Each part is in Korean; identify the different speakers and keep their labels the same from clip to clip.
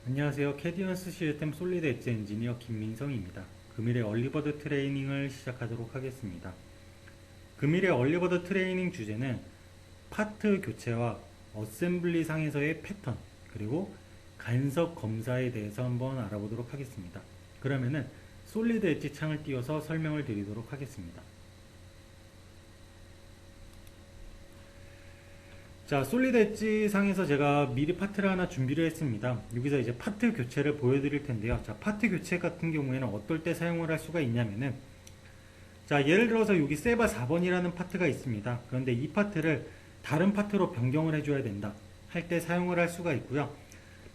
Speaker 1: 안녕하세요. 캐디언스 시스템 솔리드 엣지 엔지니어 김민성입니다. 금일의 얼리버드 트레이닝을 시작하도록 하겠습니다. 금일의 얼리버드 트레이닝 주제는 파트 교체와 어셈블리 상에서의 패턴 그리고 간섭 검사에 대해서 한번 알아보도록 하겠습니다. 그러면은 솔리드 엣지 창을 띄워서 설명을 드리도록 하겠습니다. 자, 솔리드 엣지 상에서 제가 미리 파트를 하나 준비를 했습니다. 여기서 이제 파트 교체를 보여드릴 텐데요. 자, 파트 교체 같은 경우에는 어떨 때 사용을 할 수가 있냐면은, 자, 예를 들어서 여기 세바 4번이라는 파트가 있습니다. 그런데 이 파트를 다른 파트로 변경을 해줘야 된다 할 때 사용을 할 수가 있고요.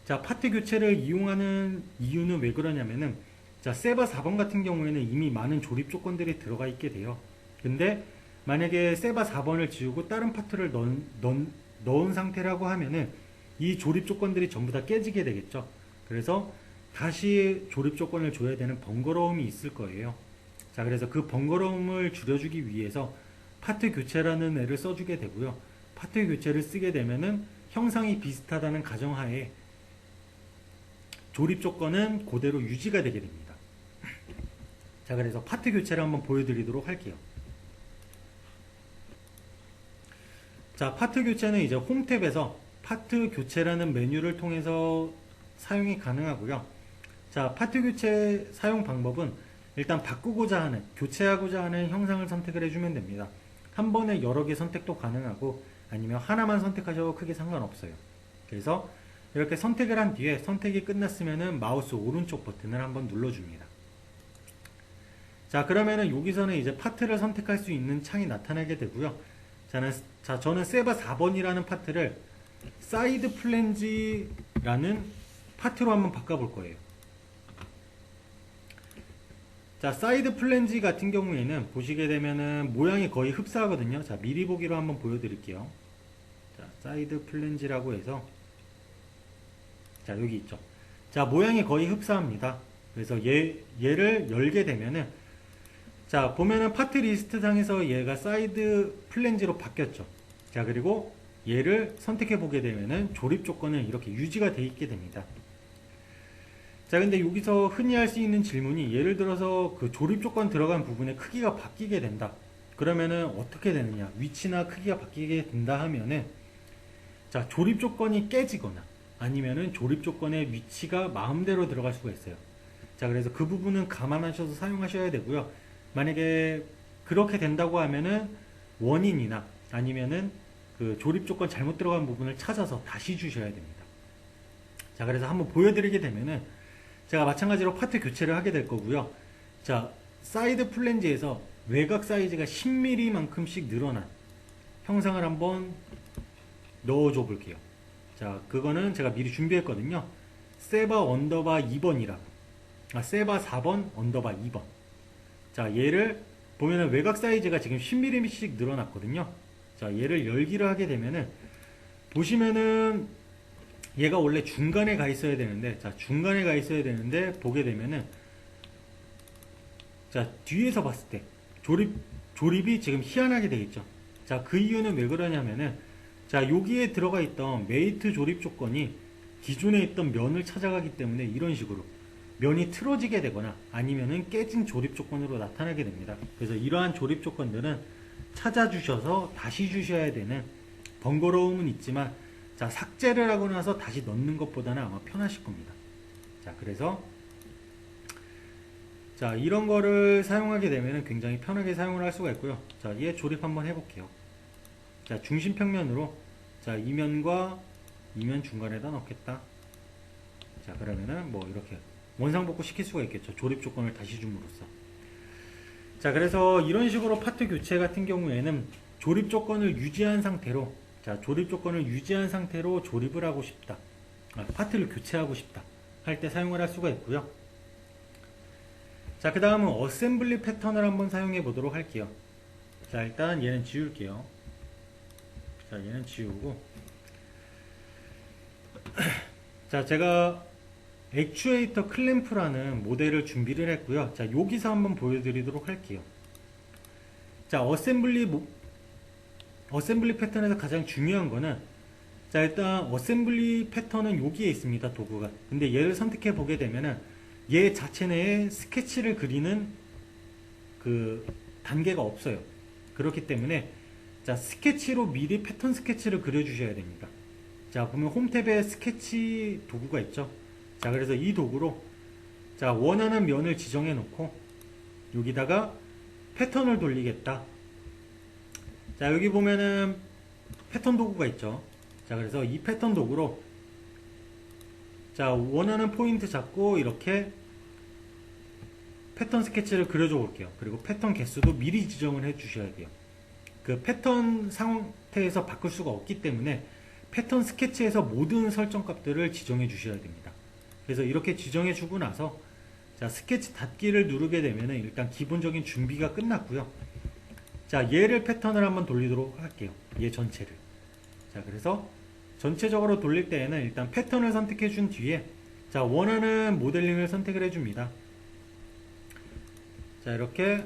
Speaker 1: 자, 파트 교체를 이용하는 이유는 왜 그러냐면은, 자, 세바 4번 같은 경우에는 이미 많은 조립 조건들이 들어가 있게 돼요. 근데 만약에 세바 4번을 지우고 다른 파트를 넣은 상태라고 하면은 이 조립 조건들이 전부 다 깨지게 되겠죠. 그래서 다시 조립 조건을 줘야 되는 번거로움이 있을 거예요. 자, 그래서 그 번거로움을 줄여주기 위해서 파트 교체라는 애를 써주게 되고요. 파트 교체를 쓰게 되면은 형상이 비슷하다는 가정하에 조립 조건은 그대로 유지가 되게 됩니다. 자, 그래서 파트 교체를 한번 보여드리도록 할게요. 자, 파트 교체는 이제 홈탭에서 파트 교체라는 메뉴를 통해서 사용이 가능하고요. 자, 파트 교체 사용 방법은 일단 바꾸고자 하는, 교체하고자 하는 형상을 선택을 해주면 됩니다. 한 번에 여러 개 선택도 가능하고 아니면 하나만 선택하셔도 크게 상관없어요. 그래서 이렇게 선택을 한 뒤에 선택이 끝났으면은 마우스 오른쪽 버튼을 한번 눌러줍니다. 자, 그러면은 여기서는 이제 파트를 선택할 수 있는 창이 나타나게 되고요. 저는 세바 4번이라는 파트를 사이드 플랜지라는 파트로 한번 바꿔볼 거예요. 자, 사이드 플랜지 같은 경우에는 보시게 되면은 모양이 거의 흡사하거든요. 자, 미리 보기로 한번 보여드릴게요. 자, 사이드 플랜지라고 해서, 자, 여기 있죠. 자, 모양이 거의 흡사합니다. 그래서 얘를 열게 되면은, 자, 보면은 파트 리스트 상에서 얘가 사이드 플랜지로 바뀌었죠. 자, 그리고 얘를 선택해 보게 되면은 조립 조건은 이렇게 유지가 돼 있게 됩니다. 자, 근데 여기서 흔히 할 수 있는 질문이, 예를 들어서 그 조립 조건 들어간 부분의 크기가 바뀌게 된다. 그러면은 어떻게 되느냐? 위치나 크기가 바뀌게 된다 하면은, 자, 조립 조건이 깨지거나 아니면은 조립 조건의 위치가 마음대로 들어갈 수가 있어요. 자, 그래서 그 부분은 감안하셔서 사용하셔야 되고요. 만약에 그렇게 된다고 하면은 원인이나 아니면은 그 조립 조건 잘못 들어간 부분을 찾아서 다시 주셔야 됩니다. 자, 그래서 한번 보여드리게 되면은 제가 마찬가지로 파트 교체를 하게 될 거고요. 자, 사이드 플랜지에서 외곽 사이즈가 10mm만큼씩 늘어난 형상을 한번 넣어줘 볼게요. 자, 그거는 제가 미리 준비했거든요. 세바 언더바 2번이라고. 세바 4번 언더바 2번. 자, 얘를 보면은 외곽 사이즈가 지금 10mm씩 늘어났거든요. 자, 얘를 열기를 하게 되면은 보시면은 얘가 원래 중간에 가 있어야 되는데, 자, 중간에 가 있어야 되는데 보게 되면은, 자, 뒤에서 봤을 때 조립이 지금 희한하게 되어 있죠. 자, 그 이유는 왜 그러냐면은, 자, 여기에 들어가 있던 메이트 조립 조건이 기존에 있던 면을 찾아가기 때문에 이런 식으로 면이 틀어지게 되거나 아니면은 깨진 조립 조건으로 나타나게 됩니다. 그래서 이러한 조립 조건들은 찾아주셔서 다시 주셔야 되는 번거로움은 있지만, 자, 삭제를 하고 나서 다시 넣는 것보다는 아마 편하실 겁니다. 자, 그래서 자, 이런 거를 사용하게 되면 굉장히 편하게 사용을 할 수가 있고요. 자, 얘 조립 한번 해볼게요. 자, 중심 평면으로, 자, 이면과 이면 중간에다 넣겠다. 자, 그러면은 뭐 이렇게 원상복구 시킬 수가 있겠죠. 조립 조건을 다시 줌으로써. 자, 그래서 이런 식으로 파트 교체 같은 경우에는 조립 조건을 유지한 상태로, 자, 조립 조건을 유지한 상태로 조립을 하고 싶다. 파트를 교체하고 싶다 할 때 사용을 할 수가 있고요. 자, 그 다음은 어셈블리 패턴을 한번 사용해 보도록 할게요. 자, 일단 얘는 지울게요. 자, 얘는 지우고, 자, 제가 액추에이터 클램프라는 모델을 준비를 했고요. 자, 여기서 한번 보여드리도록 할게요. 자, 어셈블리 패턴에서 가장 중요한 거는, 자, 일단 어셈블리 패턴은 여기에 있습니다. 도구가. 근데 얘를 선택해 보게 되면은 얘 자체 내에 스케치를 그리는 그 단계가 없어요. 그렇기 때문에 자, 스케치로 미리 패턴 스케치를 그려 주셔야 됩니다. 자, 보면 홈탭에 스케치 도구가 있죠. 자, 그래서 이 도구로 자, 원하는 면을 지정해 놓고 여기다가 패턴을 돌리겠다. 자, 여기 보면은 패턴 도구가 있죠. 자, 그래서 이 패턴 도구로 자, 원하는 포인트 잡고 이렇게 패턴 스케치를 그려줘 볼게요. 그리고 패턴 개수도 미리 지정을 해 주셔야 돼요. 그 패턴 상태에서 바꿀 수가 없기 때문에 패턴 스케치에서 모든 설정 값들을 지정해 주셔야 됩니다. 그래서 이렇게 지정해 주고 나서 자, 스케치 닫기를 누르게 되면은 일단 기본적인 준비가 끝났고요. 자, 얘를 패턴을 한번 돌리도록 할게요. 얘 전체를. 자, 그래서 전체적으로 돌릴 때에는 일단 패턴을 선택해 준 뒤에 자, 원하는 모델링을 선택을 해 줍니다. 자, 이렇게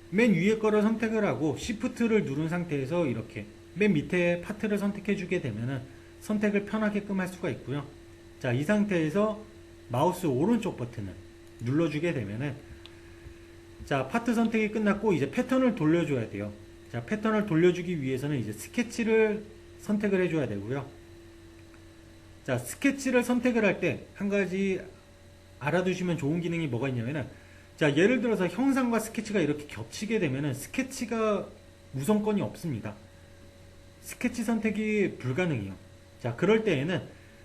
Speaker 1: 맨 위에 거를 선택을 하고 Shift를 누른 상태에서 이렇게 맨 밑에 파트를 선택해 주게 되면은 선택을 편하게끔 할 수가 있고요. 자, 이 상태에서 마우스 오른쪽 버튼을 눌러주게 되면은 자, 파트 선택이 끝났고 이제 패턴을 돌려줘야 돼요. 자, 패턴을 돌려주기 위해서는 이제 스케치를 선택을 해줘야 되고요. 자, 스케치를 선택을 할 때 한 가지 알아두시면 좋은 기능이 뭐가 있냐면은 자, 예를 들어서 형상과 스케치가 이렇게 겹치게 되면은 스케치가 우선권이 없습니다. 스케치 선택이 불가능해요. 자, 그럴 때에는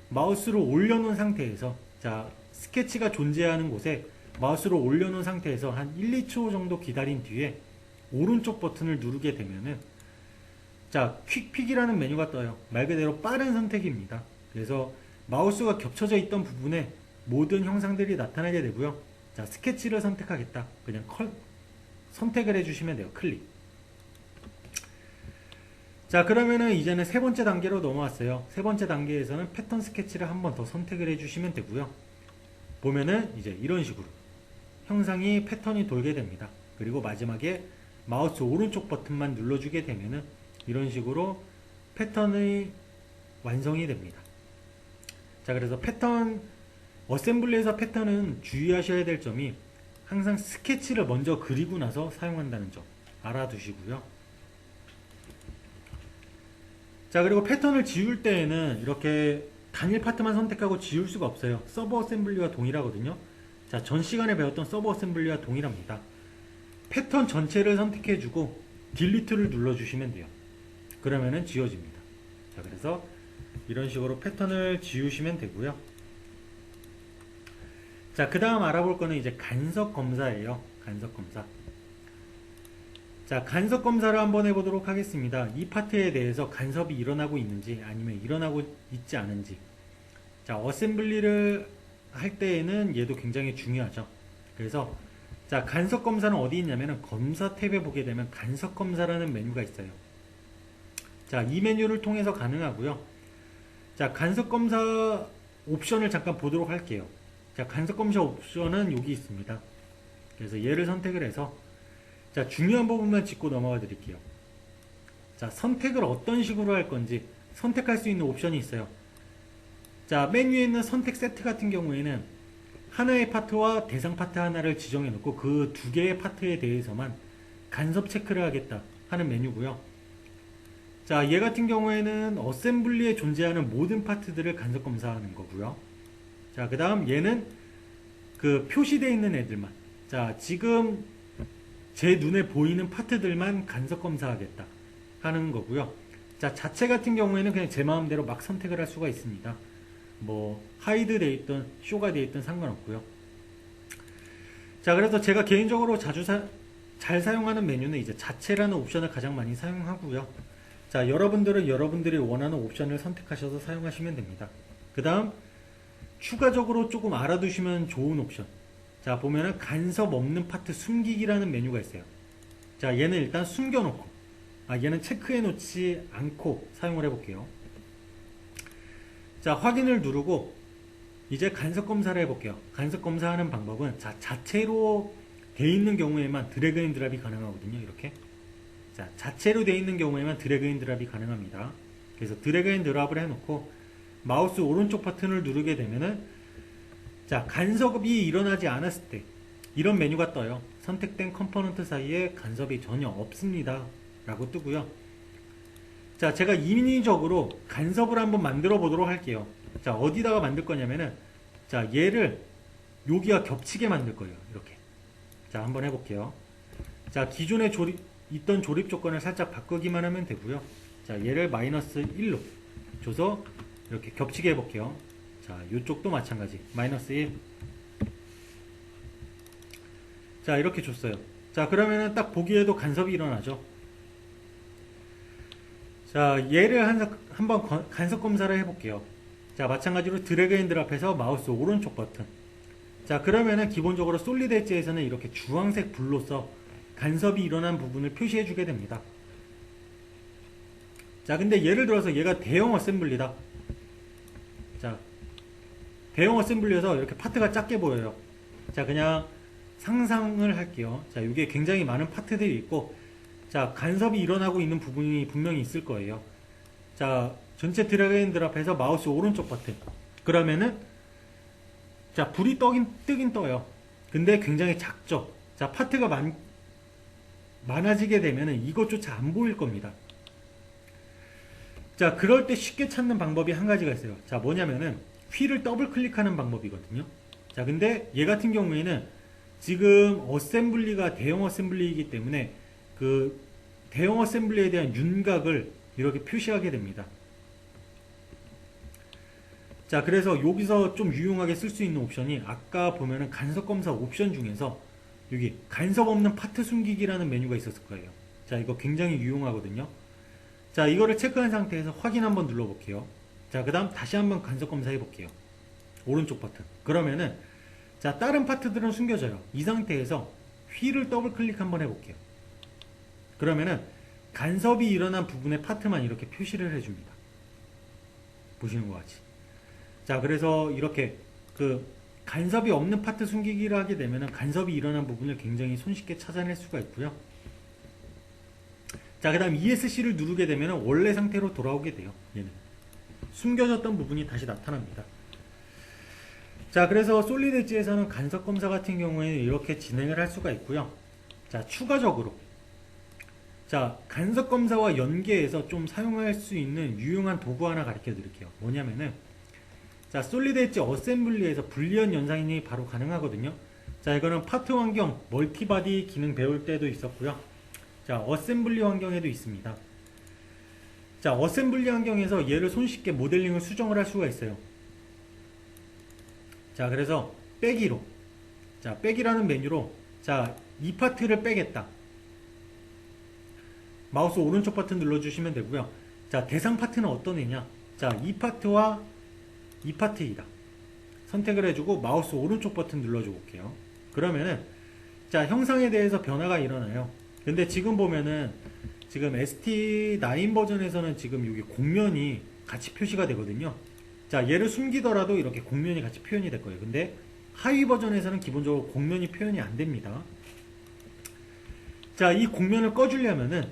Speaker 1: 마우스를 올려놓은 상태에서 자, 스케치가 존재하는 곳에 마우스를 올려놓은 상태에서 한 1, 2초 정도 기다린 뒤에 오른쪽 버튼을 누르게 되면은 자, 퀵픽이라는 메뉴가 떠요. 말 그대로 빠른 선택입니다. 그래서 마우스가 겹쳐져 있던 부분에 모든 형상들이 나타나게 되고요. 자, 스케치를 선택하겠다. 그냥 선택을 해주시면 돼요. 클릭. 자, 그러면은 이제는 세 번째 단계로 넘어왔어요. 세 번째 단계에서는 패턴 스케치를 한 번 더 선택을 해주시면 되고요. 보면은 이제 이런 식으로 형상이 패턴이 돌게 됩니다. 그리고 마지막에 마우스 오른쪽 버튼만 눌러주게 되면은 이런 식으로 패턴이 완성이 됩니다. 자, 그래서 패턴 어셈블리에서 패턴은 주의하셔야 될 점이 항상 스케치를 먼저 그리고 나서 사용한다는 점 알아두시고요. 자, 그리고 패턴을 지울 때에는 이렇게 단일 파트만 선택하고 지울 수가 없어요. 서브 어셈블리와 동일하거든요. 자, 전 시간에 배웠던 서브 어셈블리와 동일합니다. 패턴 전체를 선택해주고 딜리트를 눌러주시면 돼요. 그러면은 지워집니다. 자, 그래서 이런 식으로 패턴을 지우시면 되고요. 자, 그 다음 알아볼 거는 이제 간섭 검사예요. 간섭 검사. 자, 간섭 검사를 한번 해보도록 하겠습니다. 이 파트에 대해서 간섭이 일어나고 있는지 아니면 일어나고 있지 않은지. 자, 어셈블리를 할 때에는 얘도 굉장히 중요하죠. 그래서 자, 간섭 검사는 어디 있냐면은 검사 탭에 보게 되면 간섭 검사라는 메뉴가 있어요. 자, 이 메뉴를 통해서 가능하고요. 자, 간섭 검사 옵션을 잠깐 보도록 할게요. 자, 간섭 검사 옵션은 여기 있습니다. 그래서 얘를 선택을 해서 자, 중요한 부분만 짚고 넘어가 드릴게요. 자, 선택을 어떤 식으로 할 건지 선택할 수 있는 옵션이 있어요. 자, 맨 위에 있는 선택 세트 같은 경우에는 하나의 파트와 대상 파트 하나를 지정해 놓고 그 두 개의 파트에 대해서만 간섭 체크를 하겠다 하는 메뉴고요. 자, 얘 같은 경우에는 어셈블리에 존재하는 모든 파트들을 간섭 검사하는 거고요. 자, 그 다음 얘는 그 표시되어 있는 애들만, 자, 지금 제 눈에 보이는 파트들만 간섭 검사하겠다 하는 거고요. 자, 자체 같은 경우에는 그냥 제 마음대로 막 선택을 할 수가 있습니다. 뭐 하이드 돼 있든 쇼가 돼 있든 상관없고요. 자, 그래서 제가 개인적으로 자주 잘 사용하는 메뉴는 이제 자체라는 옵션을 가장 많이 사용하고요. 자, 여러분들은 여러분들이 원하는 옵션을 선택하셔서 사용하시면 됩니다. 그 다음 추가적으로 조금 알아두시면 좋은 옵션. 자, 보면은 간섭 없는 파트 숨기기라는 메뉴가 있어요. 자, 얘는 일단 숨겨놓고, 얘는 체크해 놓지 않고 사용을 해볼게요. 자, 확인을 누르고 이제 간섭 검사를 해볼게요. 간섭 검사하는 방법은 자, 자체로 돼 있는 경우에만 드래그 앤 드랍이 가능하거든요. 이렇게. 자, 자체로 돼 있는 경우에만 드래그 앤 드랍이 가능합니다. 그래서 드래그 앤 드랍을 해놓고 마우스 오른쪽 버튼을 누르게 되면은 자, 간섭이 일어나지 않았을 때 이런 메뉴가 떠요. 선택된 컴포넌트 사이에 간섭이 전혀 없습니다 라고 뜨고요. 자, 제가 인위적으로 간섭을 한번 만들어 보도록 할게요. 자, 어디다가 만들 거냐면은 자, 얘를 여기와 겹치게 만들 거예요. 이렇게. 자, 한번 해볼게요. 자, 기존에 있던 조립 조건을 살짝 바꾸기만 하면 되고요. 자, 얘를 마이너스 1로 줘서 이렇게 겹치게 해볼게요. 자, 이쪽도 마찬가지. 마이너스 1. 자, 이렇게 줬어요. 자, 그러면은 딱 보기에도 간섭이 일어나죠. 자, 얘를 한번 간섭 검사를 해볼게요. 자, 마찬가지로 드래그 앤 드랍해서 마우스 오른쪽 버튼. 자, 그러면은 기본적으로 솔리드 엣지에서는 이렇게 주황색 불로써 간섭이 일어난 부분을 표시해 주게 됩니다. 자, 근데 예를 들어서 얘가 대형 어셈블리다. 자, 대형 어셈블리여서 이렇게 파트가 작게 보여요. 자, 그냥 상상을 할게요. 자, 이게 굉장히 많은 파트들이 있고, 자, 간섭이 일어나고 있는 부분이 분명히 있을 거예요. 자, 전체 드래그 앤 드랍해서 마우스 오른쪽 버튼. 그러면은, 자, 불이 뜨긴 떠요. 근데 굉장히 작죠. 자, 파트가 많아지게 되면은 이것조차 안 보일 겁니다. 자, 그럴 때 쉽게 찾는 방법이 한 가지가 있어요. 자, 뭐냐면은 휠을 더블 클릭하는 방법이거든요. 자, 근데 얘 같은 경우에는 지금 어셈블리가 대형 어셈블리이기 때문에 그 대형 어셈블리에 대한 윤곽을 이렇게 표시하게 됩니다. 자, 그래서 여기서 좀 유용하게 쓸 수 있는 옵션이 아까 보면은 간섭 검사 옵션 중에서 여기 간섭 없는 파트 숨기기라는 메뉴가 있었을 거예요. 자, 이거 굉장히 유용하거든요. 자, 이거를 체크한 상태에서 확인 한번 눌러볼게요. 자, 그 다음 다시 한번 간섭 검사해 볼게요. 오른쪽 버튼. 그러면은 자, 다른 파트들은 숨겨져요. 이 상태에서 휠을 더블 클릭 한번 해볼게요. 그러면은 간섭이 일어난 부분의 파트만 이렇게 표시를 해줍니다. 보시는 것 같이. 자, 그래서 이렇게 그 간섭이 없는 파트 숨기기를 하게 되면은 간섭이 일어난 부분을 굉장히 손쉽게 찾아낼 수가 있고요. 자, 그 다음 ESC를 누르게 되면 원래 상태로 돌아오게 돼요. 얘는 숨겨졌던 부분이 다시 나타납니다. 자, 그래서 솔리드 엣지에서는 간섭 검사 같은 경우에는 이렇게 진행을 할 수가 있고요. 자, 추가적으로 자, 간섭 검사와 연계해서 좀 사용할 수 있는 유용한 도구 하나 가르쳐 드릴게요. 뭐냐면은 자, 솔리드 엣지 어셈블리에서 불리언 연상이 바로 가능하거든요. 자, 이거는 파트 환경, 멀티바디 기능 배울 때도 있었고요. 자, 어셈블리 환경에도 있습니다. 자, 어셈블리 환경에서 얘를 손쉽게 모델링을 수정을 할 수가 있어요. 자, 그래서 빼기로, 자, 빼기라는 메뉴로 자, 이 파트를 빼겠다. 마우스 오른쪽 버튼 눌러주시면 되고요. 자, 대상 파트는 어떤 애냐? 자, 이 파트와 이 파트이다. 선택을 해주고 마우스 오른쪽 버튼 눌러줘 볼게요. 그러면은 자, 형상에 대해서 변화가 일어나요. 근데 지금 보면은 지금 ST9 버전에서는 지금 여기 곡면이 같이 표시가 되거든요. 자, 얘를 숨기더라도 이렇게 곡면이 같이 표현이 될 거예요. 근데 하위 버전에서는 기본적으로 곡면이 표현이 안 됩니다. 자, 이 곡면을 꺼주려면은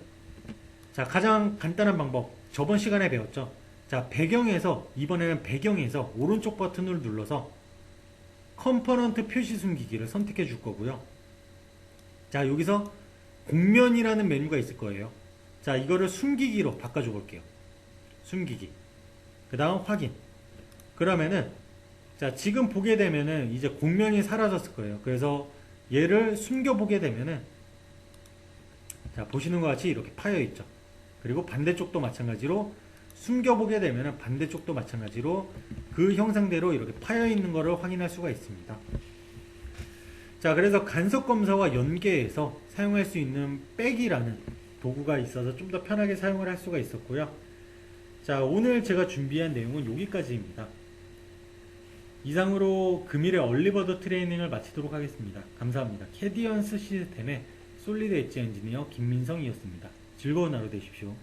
Speaker 1: 자, 가장 간단한 방법, 저번 시간에 배웠죠. 자, 배경에서, 이번에는 배경에서 오른쪽 버튼을 눌러서 컴포넌트 표시 숨기기를 선택해 줄 거고요. 자, 여기서 곡면이라는 메뉴가 있을 거예요. 자, 이거를 숨기기로 바꿔줘 볼게요. 숨기기. 그 다음 확인. 그러면은 자, 지금 보게 되면은 이제 곡면이 사라졌을 거예요. 그래서 얘를 숨겨 보게 되면은 자, 보시는 것 같이 이렇게 파여 있죠. 그리고 반대쪽도 마찬가지로 숨겨 보게 되면은 반대쪽도 마찬가지로 그 형상대로 이렇게 파여 있는 것을 확인할 수가 있습니다. 자, 그래서 간섭 검사와 연계해서 사용할 수 있는 백이라는 도구가 있어서 좀 더 편하게 사용을 할 수가 있었고요. 자, 오늘 제가 준비한 내용은 여기까지입니다. 이상으로 금일의 얼리버드 트레이닝을 마치도록 하겠습니다. 감사합니다. 캐디언스 시스템의 솔리드 엣지 엔지니어 김민성이었습니다. 즐거운 하루 되십시오.